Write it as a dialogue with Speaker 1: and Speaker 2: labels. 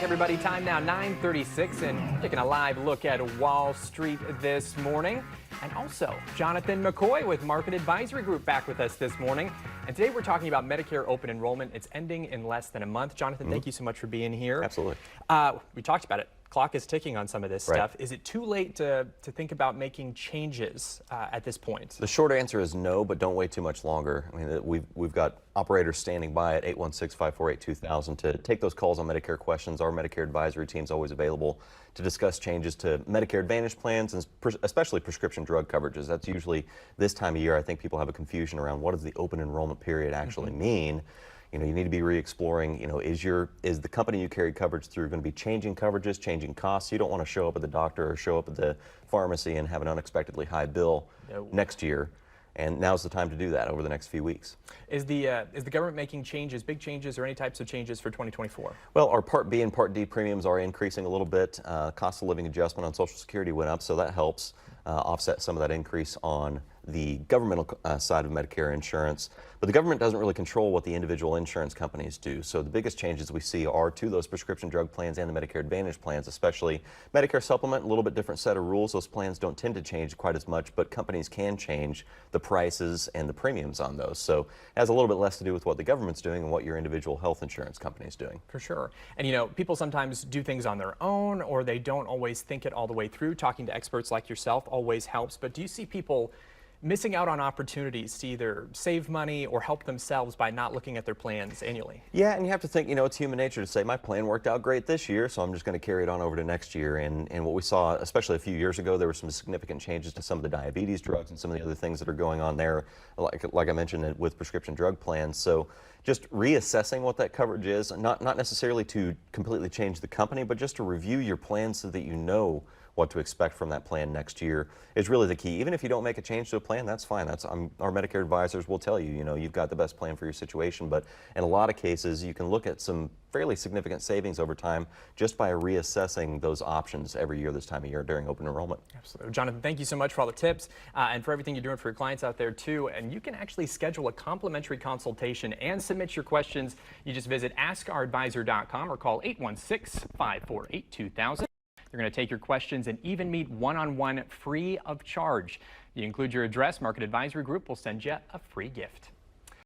Speaker 1: Everybody, time now 9:36, and taking a live look at Wall Street this morning. And also, Jonathan McCoy with Market Advisory Group back with us this morning. And today we're talking about Medicare open enrollment. It's ending in less than a month. Jonathan, thank you so much for being here.
Speaker 2: Absolutely.
Speaker 1: We talked about it. Clock is ticking on some of this stuff. Is it too late to think about making changes at this point?
Speaker 2: The short answer is no, but don't wait too much longer. I mean, we've got operators standing by at 816-548-2000 to take those calls on Medicare questions. Our Medicare advisory team is always available to discuss changes to Medicare Advantage plans and especially prescription drug coverages. That's usually this time of year. I think people have a confusion around what does the open enrollment period actually mean. You know, you need to be re-exploring, is the company you carry coverage through going to be changing coverages, changing costs? You don't want to show up at the doctor or show up at the pharmacy and have an unexpectedly high bill next year. And now's the time to do that over the next few weeks.
Speaker 1: Is the government making changes, big changes, or any types of changes for 2024?
Speaker 2: Well, our Part B and Part D premiums are increasing a little bit. Cost of living adjustment on Social Security went up, so that helps offset some of that increase on the governmental side of Medicare insurance. But the government doesn't really control what the individual insurance companies do. So the biggest changes we see are to those prescription drug plans and the Medicare Advantage plans, especially Medicare Supplement, a little bit different set of rules. Those plans don't tend to change quite as much, but companies can change the prices and the premiums on those. So it has a little bit less to do with what the government's doing and what your individual health insurance company is doing.
Speaker 1: For sure. And people sometimes do things on their own, or they don't always think it all the way through. Talking to experts like yourself always helps. But do you see people missing out on opportunities to either save money or help themselves by not looking at their plans annually?
Speaker 2: Yeah, and you have to think, it's human nature to say, my plan worked out great this year, so I'm just going to carry it on over to next year. And what we saw, especially a few years ago, there were some significant changes to some of the diabetes drugs and some of the other things that are going on there, like I mentioned with prescription drug plans. So just reassessing what that coverage is, not necessarily to completely change the company, but just to review your plan so that you know what to expect from that plan next year is really the key. Even if you don't make a change to a plan, that's fine. Our Medicare advisors will tell you, you've got the best plan for your situation. But in a lot of cases, you can look at some fairly significant savings over time just by reassessing those options every year this time of year during open enrollment.
Speaker 1: Absolutely. Jonathan, thank you so much for all the tips and for everything you're doing for your clients out there too. And you can actually schedule a complimentary consultation and submit your questions. You just visit askouradvisor.com or call 816-548-2000. They're going to take your questions and even meet one-on-one free of charge. You include your address, Market Advisory Group will send you a free gift.